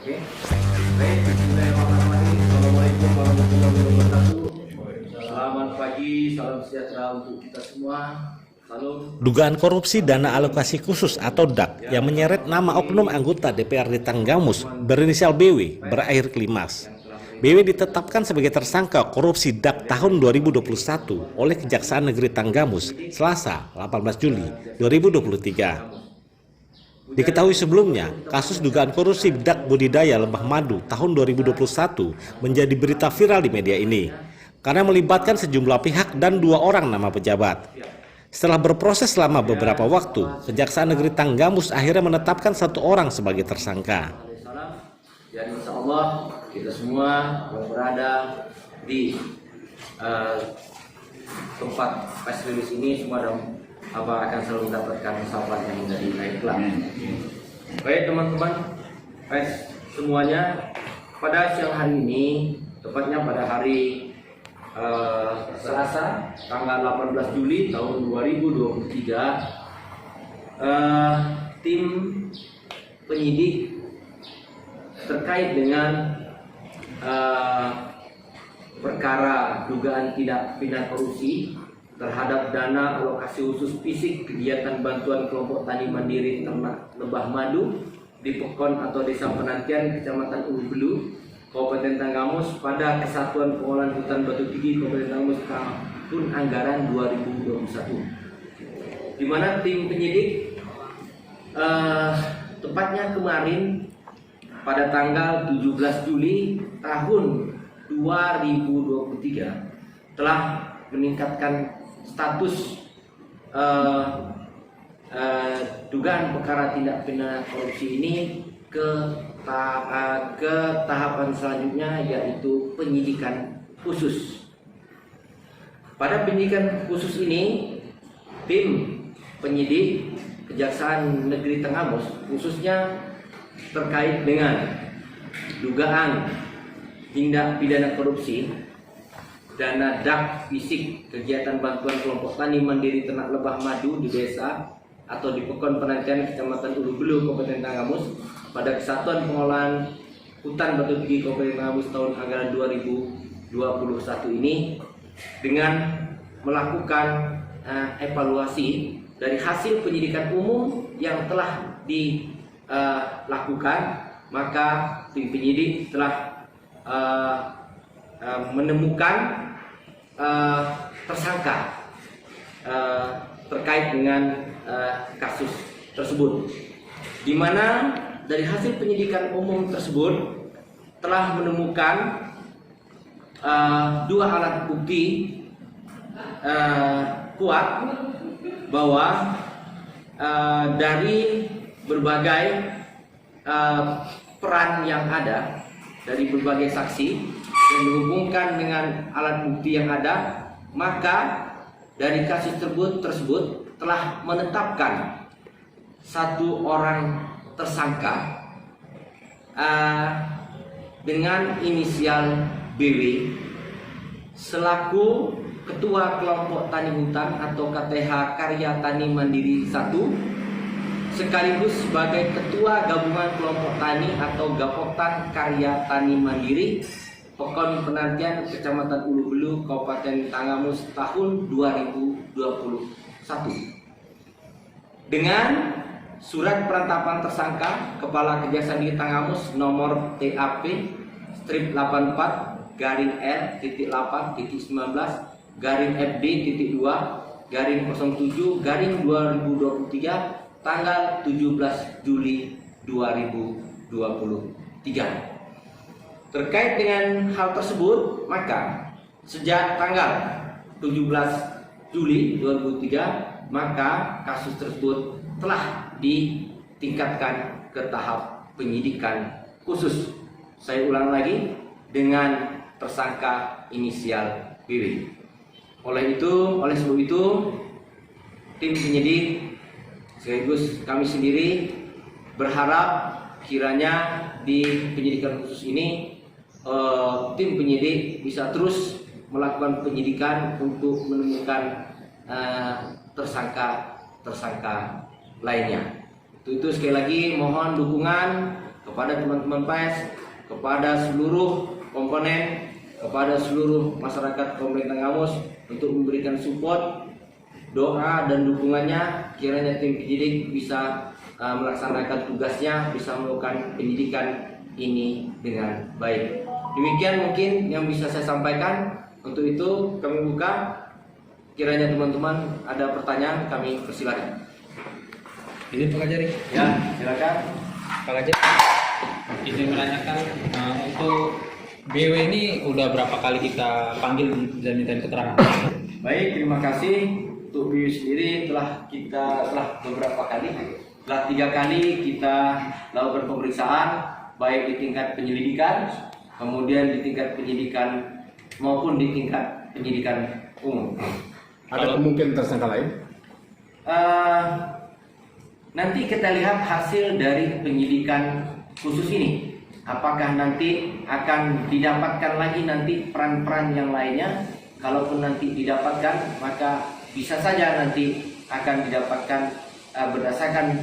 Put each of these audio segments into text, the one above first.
Oke. Baik, bismillahirrahmanirrahim. Assalamualaikum warahmatullahi wabarakatuh. Selamat pagi, salam sejahtera untuk kita semua. Salam. Dugaan korupsi dana alokasi khusus atau DAK yang menyeret nama oknum anggota DPRD Tanggamus berinisial BW berakhir klimas. BW ditetapkan sebagai tersangka korupsi DAK tahun 2021 oleh Kejaksaan Negeri Tanggamus Selasa 18 Juli 2023. Diketahui sebelumnya, kasus dugaan korupsi DAK budidaya lebah madu tahun 2021 menjadi berita viral di media ini karena melibatkan sejumlah pihak dan 2 orang nama pejabat. Setelah berproses selama beberapa waktu, Kejaksaan Negeri Tanggamus akhirnya menetapkan 1 orang sebagai tersangka. Dan insya Allah kita semua yang berada di tempat press release ini semua akan selalu mendapatkan sahabat yang dari baiklah. Baik teman-teman press semuanya, pada siang hari ini, tepatnya pada hari Selasa tanggal 18 Juli tahun 2023, tim penyidik terkait dengan perkara dugaan tindak pidana korupsi terhadap dana alokasi khusus fisik kegiatan bantuan kelompok tani mandiri ternak lebah madu di Pekon atau Desa Penantian, Kecamatan Ulu Belu, Kabupaten Tanggamus pada Kesatuan Pengolahan Hutan Batu Tinggi Kabupaten Tanggamus tahun anggaran 2021. Di mana tim penyidik tepatnya kemarin pada tanggal 17 Juli tahun 2023 telah meningkatkan status dugaan perkara tindak pidana korupsi ini ke tahapan selanjutnya, yaitu penyidikan khusus. Pada penyidikan khusus ini, tim penyidik Kejaksaan Negeri Tanggamus khususnya terkait dengan dugaan tindak pidana korupsi dana DAK fisik kegiatan bantuan kelompok tani mandiri ternak lebah madu di desa atau di Pekon Penantian, Kecamatan Ulu Belu, Kabupaten Tanggamus pada Kesatuan Pengolahan Hutan Batu Tinggi Kabupaten Tanggamus tahun anggaran 2021 ini, dengan melakukan evaluasi dari hasil penyidikan umum yang telah dilakukan, maka tim penyidik telah menemukan tersangka terkait dengan kasus tersebut, di mana dari hasil penyidikan umum tersebut telah menemukan 2 alat bukti kuat bahwa dari berbagai peran yang ada dari berbagai saksi yang dihubungkan dengan alat bukti yang ada, maka dari kasus tersebut telah menetapkan 1 orang tersangka dengan inisial BW selaku Ketua Kelompok Tani Hutan atau KTH Karya Tani Mandiri 1, sekaligus sebagai Ketua Gabungan Kelompok Tani atau Gapoktan Karya Tani Mandiri Pekon Penantian, Kecamatan Ulu Belu, Kabupaten Tanggamus tahun 2021, dengan surat penetapan tersangka Kepala Kejaksaan Negeri Tanggamus nomor TAP strip 84 garing R.8.19 garing FD.2 garing 07 garing 2023 tanggal 17 Juli 2023. Terkait dengan hal tersebut, maka sejak tanggal 17 Juli 2003, maka kasus tersebut telah ditingkatkan ke tahap penyidikan khusus. Saya ulang lagi, dengan tersangka inisial BW. Oleh sebab itu, tim penyidik sekaligus kami sendiri berharap kiranya di penyidikan khusus ini tim penyidik bisa terus melakukan penyidikan untuk menemukan tersangka lainnya. Itu sekali lagi mohon dukungan kepada teman-teman PAS, kepada seluruh komponen, kepada seluruh masyarakat Komplek Tanggamus untuk memberikan support, doa dan dukungannya kiranya tim penyidik bisa melaksanakan tugasnya, bisa melakukan penyidikan ini dengan baik. Demikian mungkin yang bisa saya sampaikan. Untuk itu kami buka. Kiranya teman-teman ada pertanyaan, kami persilakan. Izin Pak Kajari. Ya, silakan. Pak Kajari, izin menanyakan untuk BW ini udah berapa kali kita panggil dan minta keterangan? Baik, terima kasih. Untuk BW sendiri telah beberapa kali, telah 3 kali kita lakukan pemeriksaan, baik di tingkat penyelidikan, kemudian di tingkat penyidikan maupun di tingkat penyidikan umum. Ada kemungkinan tersangka lain? Nanti kita lihat hasil dari penyidikan khusus ini. Apakah nanti akan didapatkan lagi nanti peran-peran yang lainnya? Kalaupun nanti didapatkan, maka bisa saja nanti akan didapatkan berdasarkan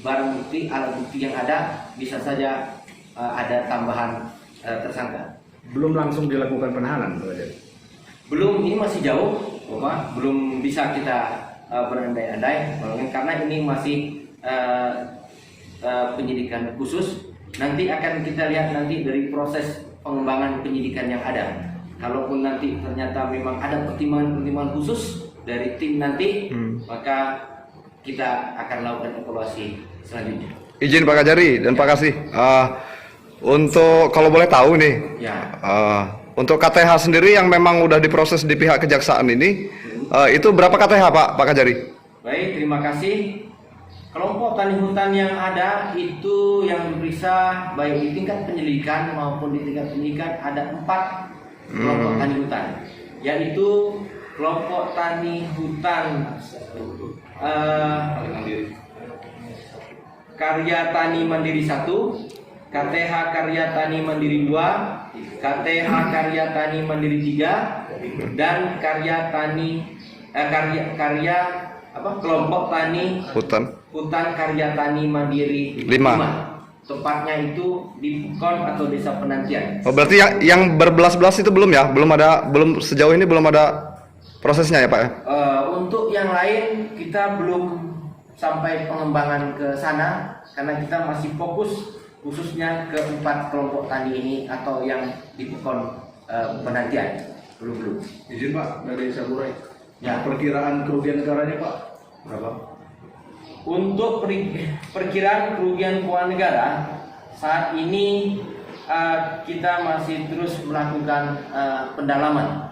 barang bukti, alat bukti yang ada, bisa saja ada tambahan tersangka. Belum langsung dilakukan penahanan, Pak Kajari? Belum, ini masih jauh, belum bisa kita berandai-andai, karena ini masih penyidikan khusus. Nanti akan kita lihat nanti dari proses pengembangan penyidikan yang ada. Kalaupun nanti ternyata memang ada pertimbangan khusus dari tim nanti, maka kita akan lakukan evaluasi selanjutnya. Izin Pak Kajari dan Pak Kasih, untuk kalau boleh tahu nih, Ya. Untuk KTH sendiri yang memang udah diproses di pihak kejaksaan ini, itu berapa KTH Pak Kajari? Baik, terima kasih. Kelompok tani hutan yang ada itu yang diperiksa baik di tingkat penyelidikan maupun di tingkat penyidikan ada 4 kelompok tani hutan, yaitu kelompok tani hutan Karya Tani Mandiri 1, KTH Karya Tani Mandiri 2, KTH Karya Tani Mandiri 3, dan Karya Tani kelompok tani hutan Karya Tani Mandiri 5. Tepatnya itu di Pukon atau Desa Penantian. Oh, berarti yang berbelas-belas itu belum ya? Belum sejauh ini belum ada prosesnya ya Pak ya? Untuk yang lain kita belum sampai pengembangan ke sana karena kita masih fokus khususnya ke 4 kelompok tani ini atau yang di Pukon Penantian. Belum. Izin Pak, dari Saburai. Ya. Perkiraan kerugian negaranya Pak, berapa? Untuk perkiraan kerugian keuangan negara saat ini kita masih terus melakukan pendalaman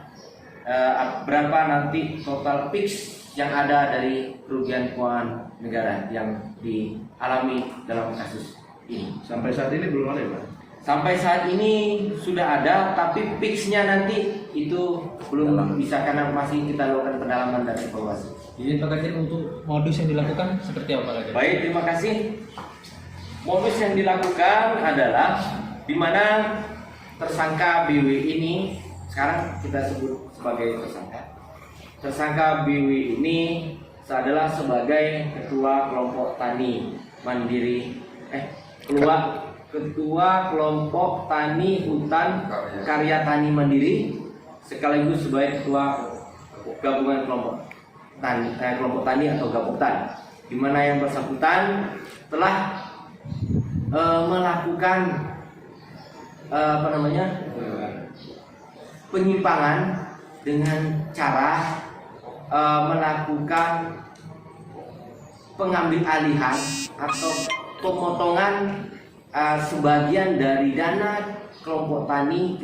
berapa nanti total fix yang ada dari kerugian keuangan negara yang dialami dalam kasus ini. Sampai saat ini belum ada ya Pak? Sampai saat ini sudah ada, tapi fixnya nanti itu belum bisa karena masih kita lakukan pendalaman dan evaluasi. Izin Pak Kajari, untuk modus yang dilakukan seperti apa Pak Kajari? Baik, terima kasih. Modus yang dilakukan adalah di mana tersangka BW ini sekarang kita sebut sebagai tersangka. Tersangka BW ini adalah sebagai ketua kelompok tani mandiri, ketua kelompok tani hutan Karya Tani Mandiri sekaligus sebagai ketua gabungan kelompok tani atau Gapoktan, di mana yang bersangkutan telah melakukan penyimpangan dengan cara melakukan pengambil alihan atau pemotongan sebagian dari dana kelompok tani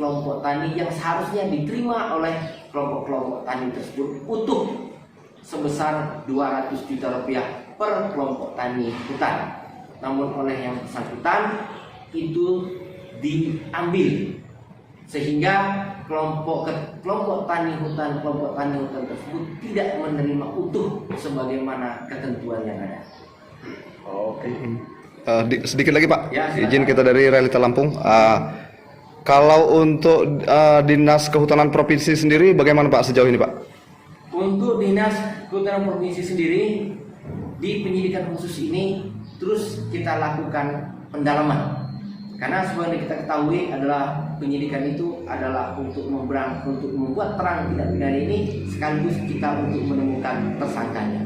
yang seharusnya diterima oleh kelompok tani tersebut utuh sebesar 200 juta rupiah per kelompok tani hutan. Namun oleh yang bersangkutan itu diambil sehingga kelompok tani hutan tersebut tidak menerima utuh sebagaimana ketentuan yang ada. Oke. Sedikit lagi Pak, Ya, silakan. izin kita dari Realita Lampung. Kalau untuk Dinas Kehutanan Provinsi sendiri bagaimana Pak sejauh ini Pak? Untuk Dinas Kehutanan Provinsi sendiri di penyidikan khusus ini terus kita lakukan pendalaman Karena sebenarnya kita ketahui adalah penyidikan itu adalah untuk membuat terang tindak pidana ini, sekaligus kita untuk menemukan tersangkanya.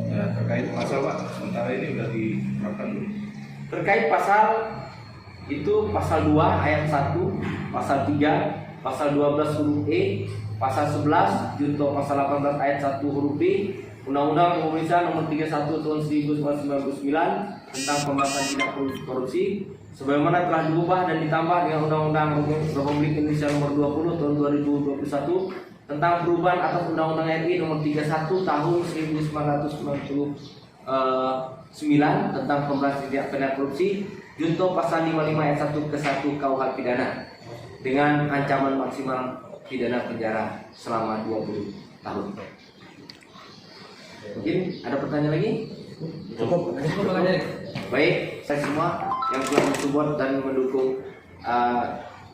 Ya, terkait pasal Pak, sementara ini sudah diterapkan dulu. Terkait pasal itu pasal 2 ayat 1, pasal 3, pasal 12 huruf E, pasal 11 junto pasal 18 ayat 1 huruf B, Undang-Undang Republik Indonesia Nomor 31 Tahun 1999 tentang pemberantasan tindak korupsi, sebagaimana telah diubah dan ditambah dengan Undang-Undang Republik Indonesia Nomor 20 Tahun 2021 tentang perubahan atas Undang-Undang RI Nomor 31 Tahun 1999 tentang pemberantasan tindak pidana korupsi, junto pasal 55 ayat 1 ke 1 KUH pidana dengan ancaman maksimal pidana penjara selama 20 tahun. Mungkin ada pertanyaan lagi? Cukup Baik, saya semua yang telah mensupport dan mendukung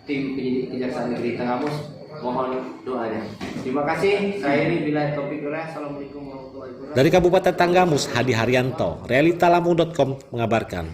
tim penyidik Kejaksaan Negeri Tenggamus, mohon doanya. Terima kasih. Saya ini bila topik. Assalamualaikum warahmatullahi wabarakatuh. Dari Kabupaten Tanggamus, Hadi Haryanto, realitalamu.com mengabarkan.